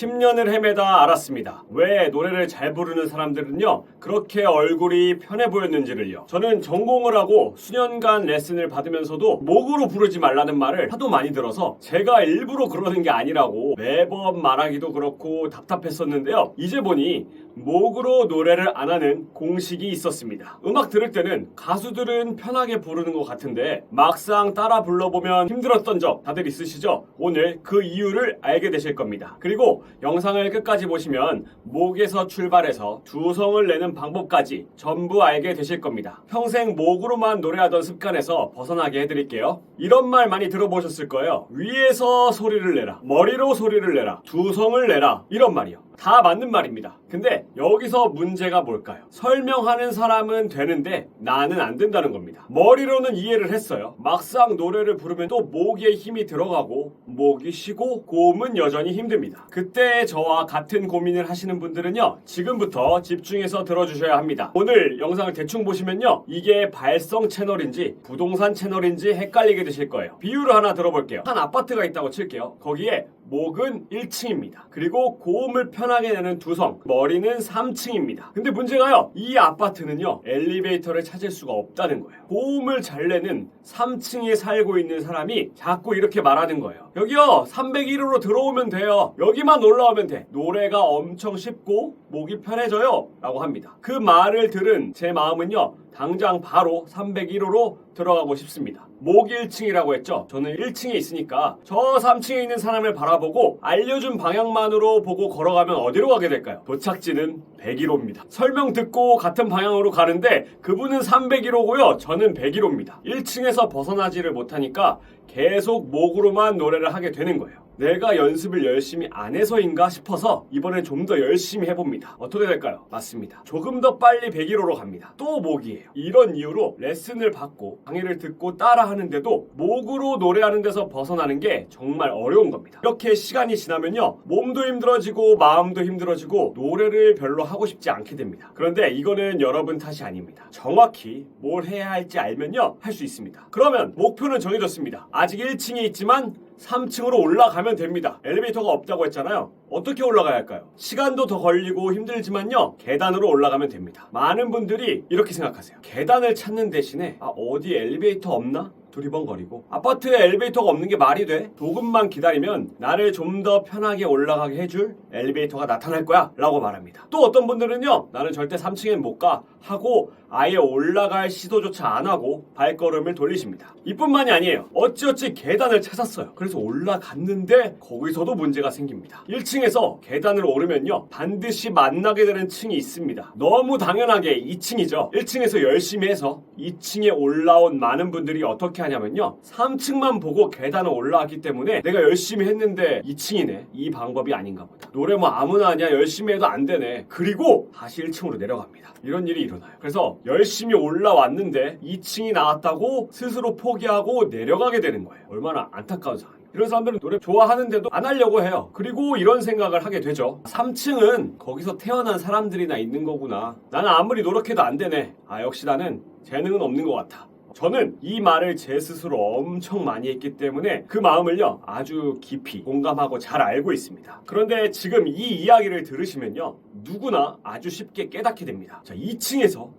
10년을 헤매다 알았습니다. 왜 노래를 잘 부르는 사람들은요 그렇게 얼굴이 편해 보였는지를요. 저는 전공을 하고 수년간 레슨을 받으면서도 목으로 부르지 말라는 말을 하도 많이 들어서 제가 일부러 그러는 게 아니라고 매번 말하기도 그렇고 답답했었는데요. 이제 보니 목으로 노래를 안 하는 공식이 있었습니다. 음악 들을 때는 가수들은 편하게 부르는 것 같은데 막상 따라 불러보면 힘들었던 적 다들 있으시죠? 오늘 그 이유를 알게 되실 겁니다. 그리고 영상을 끝까지 보시면 목에서 출발해서 두성을 내는 방법까지 전부 알게 되실 겁니다. 평생 목으로만 노래하던 습관에서 벗어나게 해드릴게요. 이런 말 많이 들어보셨을 거예요. 위에서 소리를 내라, 머리로 소리를 내라, 두성을 내라, 이런 말이요. 다 맞는 말입니다. 근데 여기서 문제가 뭘까요? 설명하는 사람은 되는데 나는 안 된다는 겁니다. 머리로는 이해를 했어요. 막상 노래를 부르면 또 목에 힘이 들어가고 목이 쉬고 고음은 여전히 힘듭니다. 그때 저와 같은 고민을 하시는 분들은요 지금부터 집중해서 들어주셔야 합니다. 오늘 영상을 대충 보시면요 이게 발성 채널인지 부동산 채널인지 헷갈리게 되실 거예요. 비유를 하나 들어볼게요. 한 아파트가 있다고 칠게요. 거기에 목은 1층입니다. 그리고 고음을 편하게 내는 두성, 머리는 3층입니다. 근데 문제가요. 이 아파트는요. 엘리베이터를 찾을 수가 없다는 거예요. 고음을 잘 내는 3층에 살고 있는 사람이 자꾸 이렇게 말하는 거예요. 여기요. 301호로 들어오면 돼요. 여기만 올라오면 돼. 노래가 엄청 쉽고 목이 편해져요. 라고 합니다. 그 말을 들은 제 마음은요. 당장 바로 301호로 들어가고 싶습니다. 목 1층이라고 했죠. 저는 1층에 있으니까 저 3층에 있는 사람을 바라보고 알려준 방향만으로 보고 걸어가면 어디로 가게 될까요? 도착지는 101호입니다. 설명 듣고 같은 방향으로 가는데 그분은 301호고요. 저는 101호입니다. 1층에서 벗어나지를 못하니까 계속 목으로만 노래를 하게 되는 거예요. 내가 연습을 열심히 안 해서인가 싶어서 이번엔 좀 더 열심히 해봅니다. 어떻게 될까요? 맞습니다. 조금 더 빨리 101호로 갑니다. 또 목이에요. 이런 이유로 레슨을 받고 강의를 듣고 따라 하는데도 목으로 노래하는 데서 벗어나는 게 정말 어려운 겁니다. 이렇게 시간이 지나면요 몸도 힘들어지고 마음도 힘들어지고 노래를 별로 하고 싶지 않게 됩니다. 그런데 이거는 여러분 탓이 아닙니다. 정확히 뭘 해야 할지 알면요 할 수 있습니다. 그러면 목표는 정해졌습니다. 아직 1층에 있지만 3층으로 올라가면 됩니다. 엘리베이터가 없다고 했잖아요. 어떻게 올라가야 할까요? 시간도 더 걸리고 힘들지만요 계단으로 올라가면 됩니다. 많은 분들이 이렇게 생각하세요. 계단을 찾는 대신에 어디 엘리베이터 없나? 두리번거리고 아파트에 엘리베이터가 없는 게 말이 돼? 조금만 기다리면 나를 좀 더 편하게 올라가게 해줄 엘리베이터가 나타날 거야 라고 말합니다. 또 어떤 분들은요 나는 절대 3층엔 못 가 하고 아예 올라갈 시도조차 안 하고 발걸음을 돌리십니다. 이뿐만이 아니에요. 어찌어찌 계단을 찾았어요. 그래서 올라갔는데 거기서도 문제가 생깁니다. 1층에서 계단을 오르면요 반드시 만나게 되는 층이 있습니다. 너무 당연하게 2층이죠. 1층에서 열심히 해서 2층에 올라온 많은 분들이 어떻게 하냐면요 3층만 보고 계단을 올라왔기 때문에 내가 열심히 했는데 2층이네 이 방법이 아닌가 보다. 노래 뭐 아무나 하냐 열심히 해도 안 되네. 그리고 다시 1층으로 내려갑니다. 이런 일이 일어나요. 그래서 열심히 올라왔는데 2층이 나왔다고 스스로 포기하고 내려가게 되는 거예요. 얼마나 안타까운 상황이에요. 이런 사람들은 노래 좋아하는데도 안 하려고 해요. 그리고 이런 생각을 하게 되죠. 3층은 거기서 태어난 사람들이나 있는 거구나. 나는 아무리 노력해도 안 되네. 역시 나는 재능은 없는 것 같아. 저는 이 말을 제 스스로 엄청 많이 했기 때문에 그 마음을요 아주 깊이 공감하고 잘 알고 있습니다. 그런데 지금 이 이야기를 들으시면요 누구나 아주 쉽게 깨닫게 됩니다. 자, 2층에서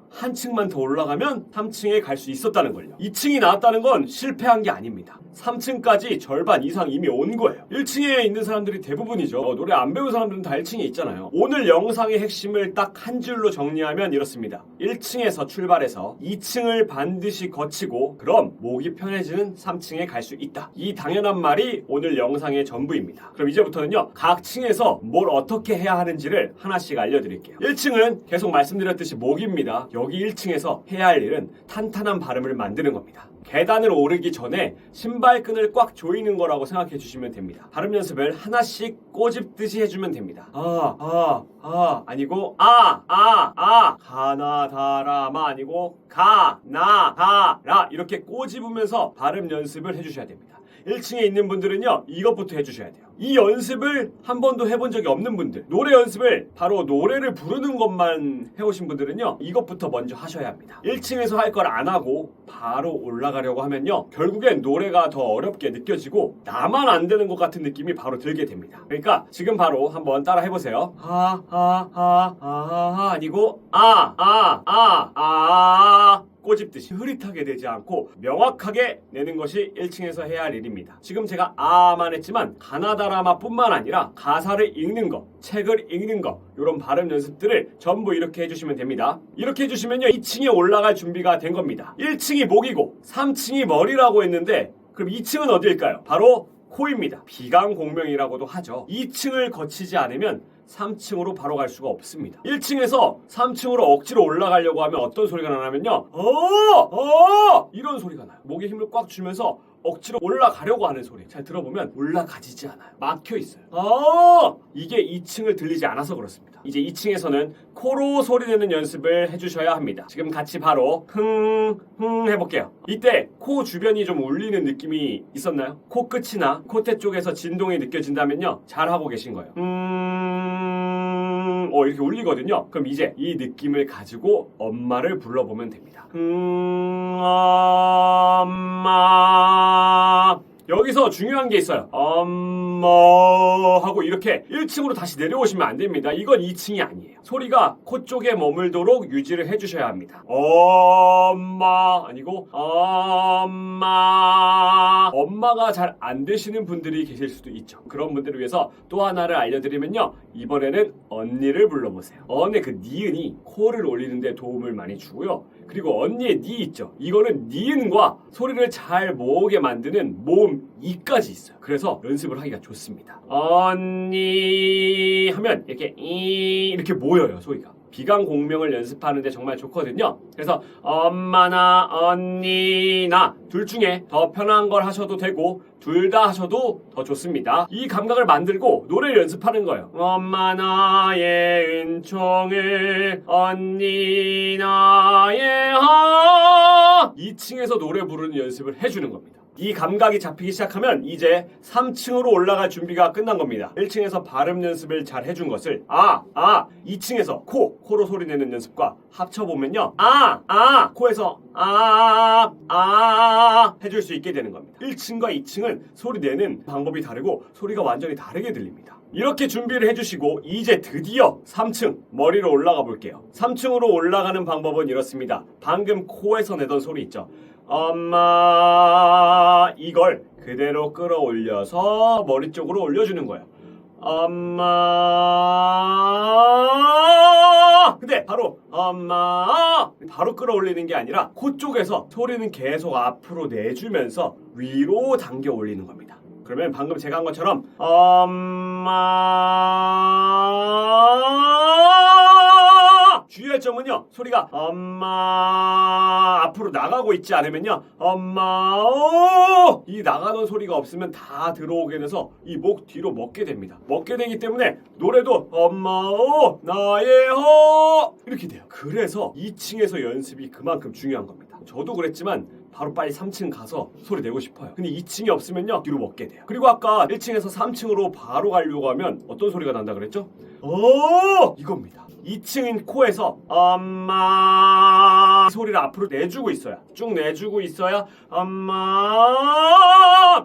한 층만 더 올라가면 3층에 갈 수 있었다는 걸요. 2층이 나왔다는 건 실패한 게 아닙니다. 3층까지 절반 이상 이미 온 거예요. 1층에 있는 사람들이 대부분이죠. 노래 안 배운 사람들은 다 1층에 있잖아요. 오늘 영상의 핵심을 딱 한 줄로 정리하면 이렇습니다. 1층에서 출발해서 2층을 반드시 거치고 그럼 목이 편해지는 3층에 갈 수 있다. 이 당연한 말이 오늘 영상의 전부입니다. 그럼 이제부터는요 각 층에서 뭘 어떻게 해야 하는지를 하나씩 알려드릴게요. 1층은 계속 말씀드렸듯이 목입니다. 여기 1층에서 해야 할 일은 탄탄한 발음을 만드는 겁니다. 계단을 오르기 전에 신발끈을 꽉 조이는 거라고 생각해 주시면 됩니다. 발음 연습을 하나씩 꼬집듯이 해주면 됩니다. 아니고 가나다라마 아니고 가나다라 이렇게 꼬집으면서 발음 연습을 해주셔야 됩니다. 1층에 있는 분들은요 이것부터 해주셔야 돼요. 이 연습을 한 번도 해본 적이 없는 분들, 노래 연습을 바로 노래를 부르는 것만 해오신 분들은요, 이것부터 먼저 하셔야 합니다. 1층에서 할 걸 안 하고 바로 올라가려고 하면요, 결국엔 노래가 더 어렵게 느껴지고 나만 안 되는 것 같은 느낌이 바로 들게 됩니다. 그러니까 지금 바로 한번 따라 해보세요. 아니고 꼬집듯이 흐릿하게 되지 않고 명확하게 내는 것이 1층에서 해야 할 일입니다. 지금 제가 아만 했지만 가나다라마뿐만 아니라 가사를 읽는 거, 책을 읽는 거, 이런 발음 연습들을 전부 이렇게 해주시면 됩니다. 이렇게 해주시면요, 2층에 올라갈 준비가 된 겁니다. 1층이 목이고 3층이 머리라고 했는데 그럼 2층은 어디일까요? 바로 코입니다. 비강공명이라고도 하죠. 2층을 거치지 않으면 3층으로 바로 갈 수가 없습니다. 1층에서 3층으로 억지로 올라가려고 하면 어떤 소리가 나냐면요, 이런 소리가 나요. 목에 힘을 꽉 주면서 억지로 올라가려고 하는 소리. 잘 들어보면 올라가지지 않아요. 막혀 있어요. 이게 2층을 들리지 않아서 그렇습니다. 이제 2층에서는 코로 소리 내는 연습을 해주셔야 합니다. 지금 같이 바로 흥 해볼게요. 이때 코 주변이 좀 울리는 느낌이 있었나요? 코 끝이나 콧대 쪽에서 진동이 느껴진다면요, 잘하고 계신 거예요. 이렇게 울리거든요. 그럼 이제 이 느낌을 가지고 엄마를 불러보면 됩니다. 엄마. 여기서 중요한 게 있어요. 엄마 하고 이렇게 1층으로 다시 내려오시면 안 됩니다. 이건 2층이 아니에요. 소리가 코 쪽에 머물도록 유지를 해주셔야 합니다. 엄마 아니고 엄마. 엄마가 잘 안 되시는 분들이 계실 수도 있죠. 그런 분들을 위해서 또 하나를 알려드리면요, 이번에는 언니를 불러보세요. 언의 그 니은이 코를 올리는 데 도움을 많이 주고요. 그리고 언니의 니 있죠. 이거는 니은과 소리를 잘 모으게 만드는 모음 이까지 있어요. 그래서 연습을 하기가 좋습니다. 언니 하면 이렇게 모여요, 소리가. 비강공명을 연습하는데 정말 좋거든요. 그래서 엄마나 언니나 둘 중에 더 편한 걸 하셔도 되고 둘 다 하셔도 더 좋습니다. 이 감각을 만들고 노래를 연습하는 거예요. 엄마 나의 은총을, 언니 나의 2층에서 노래 부르는 연습을 해주는 겁니다. 이 감각이 잡히기 시작하면 이제 3층으로 올라갈 준비가 끝난 겁니다. 1층에서 발음 연습을 잘 해준 것을 2층에서 코로 소리 내는 연습과 합쳐보면요, 코에서 해줄 수 있게 되는 겁니다. 1층과 2층은 소리 내는 방법이 다르고 소리가 완전히 다르게 들립니다. 이렇게 준비를 해주시고 이제 드디어 3층 머리로 올라가 볼게요. 3층으로 올라가는 방법은 이렇습니다. 방금 코에서 내던 소리 있죠. 엄마, 이걸 그대로 끌어올려서 머리 쪽으로 올려주는 거예요. 엄마. 근데 바로 엄마 바로 끌어올리는 게 아니라 코 쪽에서 소리는 계속 앞으로 내주면서 위로 당겨 올리는 겁니다. 그러면 방금 제가 한 것처럼 엄마. 주의할 점은요, 소리가 엄마 앞으로 나가고 있지 않으면요, 엄마 이 나가는 소리가 없으면 다 들어오게 돼서 이 목 뒤로 먹게 됩니다. 먹게 되기 때문에 노래도 엄마 나의 이렇게 돼요. 그래서 2층에서 연습이 그만큼 중요한 겁니다. 저도 그랬지만 바로 빨리 3층 가서 소리 내고 싶어요. 근데 2층이 없으면요, 뒤로 먹게 돼요. 그리고 아까 1층에서 3층으로 바로 가려고 하면 어떤 소리가 난다 그랬죠? 이겁니다. 2층인 코에서 엄마 소리를 앞으로 내주고 있어야, 쭉 내주고 있어야 엄마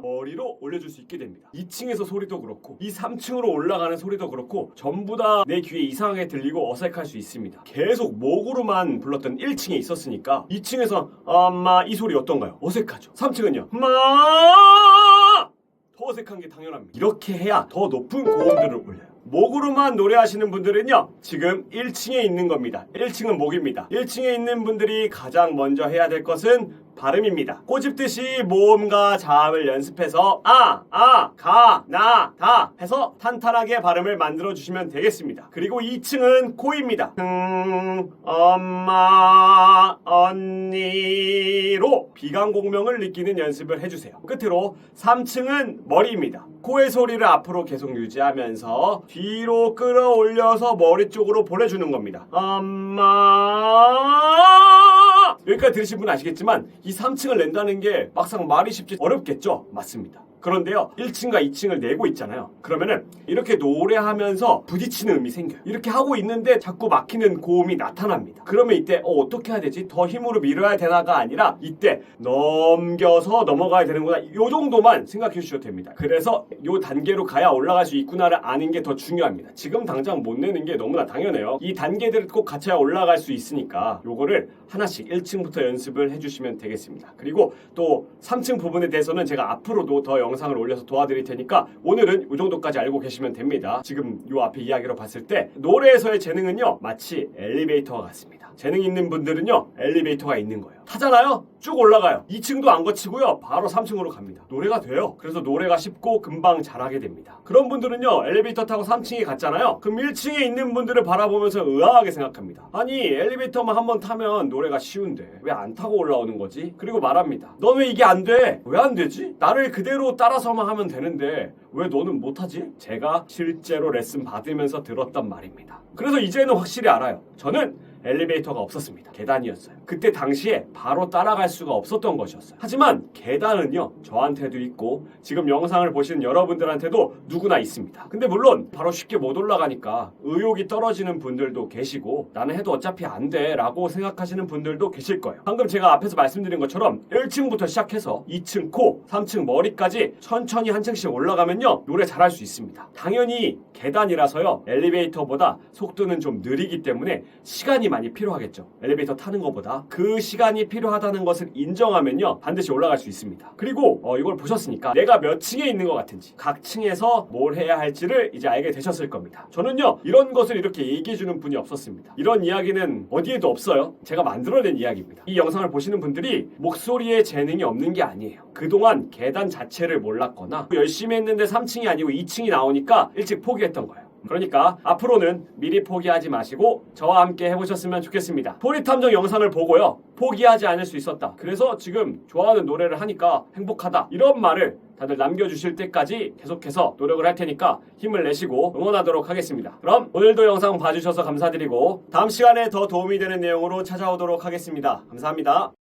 머리로 올려줄 수 있게 됩니다. 2층에서 소리도 그렇고 이 3층으로 올라가는 소리도 그렇고 전부 다 내 귀에 이상하게 들리고 어색할 수 있습니다. 계속 목으로만 불렀던 1층에 있었으니까 2층에서 엄마 이 소리 어떤가요? 어색하죠. 3층은요, 엄마 더 어색한 게 당연합니다. 이렇게 해야 더 높은 고음들을 올려요. 목으로만 노래하시는 분들은요, 지금 1층에 있는 겁니다. 1층은 목입니다. 1층에 있는 분들이 가장 먼저 해야 될 것은 발음입니다. 꼬집듯이 모음과 자음을 연습해서 가, 나, 다 해서 탄탄하게 발음을 만들어 주시면 되겠습니다. 그리고 2층은 코입니다. 엄마, 언니로 비강공명을 느끼는 연습을 해주세요. 끝으로 3층은 머리입니다. 코의 소리를 앞으로 계속 유지하면서 뒤로 끌어올려서 머리 쪽으로 보내주는 겁니다. 엄마. 여기까지 들으신 분 아시겠지만 이 3층을 낸다는 게 막상 말이 쉽지 어렵겠죠? 맞습니다. 그런데요, 1층과 2층을 내고 있잖아요. 그러면은 이렇게 노래하면서 부딪히는 음이 생겨요. 이렇게 하고 있는데 자꾸 막히는 고음이 나타납니다. 그러면 이때 어떻게 해야 되지? 더 힘으로 밀어야 되나가 아니라 이때 넘겨서 넘어가야 되는구나. 이 정도만 생각해 주셔도 됩니다. 그래서 이 단계로 가야 올라갈 수 있구나를 아는 게 더 중요합니다. 지금 당장 못 내는 게 너무나 당연해요. 이 단계들을 꼭 갖춰야 올라갈 수 있으니까 요거를 하나씩 1층부터 연습을 해주시면 되겠습니다. 그리고 또 3층 부분에 대해서는 제가 앞으로도 더 영상을 올려서 도와드릴 테니까 오늘은 이 정도까지 알고 계시면 됩니다. 지금 요 앞에 이야기로 봤을 때 노래에서의 재능은요, 마치 엘리베이터와 같습니다. 재능 있는 분들은요, 엘리베이터가 있는 거예요. 타잖아요? 쭉 올라가요. 2층도 안 거치고요, 바로 3층으로 갑니다. 노래가 돼요. 그래서 노래가 쉽고 금방 잘하게 됩니다. 그런 분들은요, 엘리베이터 타고 3층에 갔잖아요. 그럼 1층에 있는 분들을 바라보면서 의아하게 생각합니다. 아니, 엘리베이터만 한번 타면 노래가 쉬운데 왜 안 타고 올라오는 거지? 그리고 말합니다. 넌 왜 이게 안 돼? 왜 안 되지? 나를 그대로 따라서만 하면 되는데 왜 너는 못하지? 제가 실제로 레슨 받으면서 들었단 말입니다. 그래서 이제는 확실히 알아요. 저는 엘리베이터가 없었습니다. 계단이었어요. 그때 당시에 바로 따라갈 수가 없었던 것이었어요. 하지만 계단은요, 저한테도 있고 지금 영상을 보시는 여러분들한테도 누구나 있습니다. 근데 물론 바로 쉽게 못 올라가니까 의욕이 떨어지는 분들도 계시고 나는 해도 어차피 안 돼 라고 생각하시는 분들도 계실 거예요. 방금 제가 앞에서 말씀드린 것처럼 1층부터 시작해서 2층 코, 3층 머리까지 천천히 한 층씩 올라가면요, 노래 잘할 수 있습니다. 당연히 계단이라서요, 엘리베이터보다 속도는 좀 느리기 때문에 시간이 많이 필요하겠죠. 엘리베이터 타는 것보다 그 시간이 필요하다는 것을 인정하면요, 반드시 올라갈 수 있습니다. 그리고 이걸 보셨으니까 내가 몇 층에 있는 것 같은지, 각 층에서 뭘 해야 할지를 이제 알게 되셨을 겁니다. 저는요, 이런 것을 이렇게 얘기해주는 분이 없었습니다. 이런 이야기는 어디에도 없어요. 제가 만들어낸 이야기입니다. 이 영상을 보시는 분들이 목소리에 재능이 없는 게 아니에요. 그동안 계단 자체를 몰랐거나 열심히 했는데 3층이 아니고 2층이 나오니까 일찍 포기했던 거예요. 그러니까 앞으로는 미리 포기하지 마시고 저와 함께 해보셨으면 좋겠습니다. 포리탐정 영상을 보고요, 포기하지 않을 수 있었다, 그래서 지금 좋아하는 노래를 하니까 행복하다, 이런 말을 다들 남겨주실 때까지 계속해서 노력을 할 테니까 힘을 내시고 응원하도록 하겠습니다. 그럼 오늘도 영상 봐주셔서 감사드리고 다음 시간에 더 도움이 되는 내용으로 찾아오도록 하겠습니다. 감사합니다.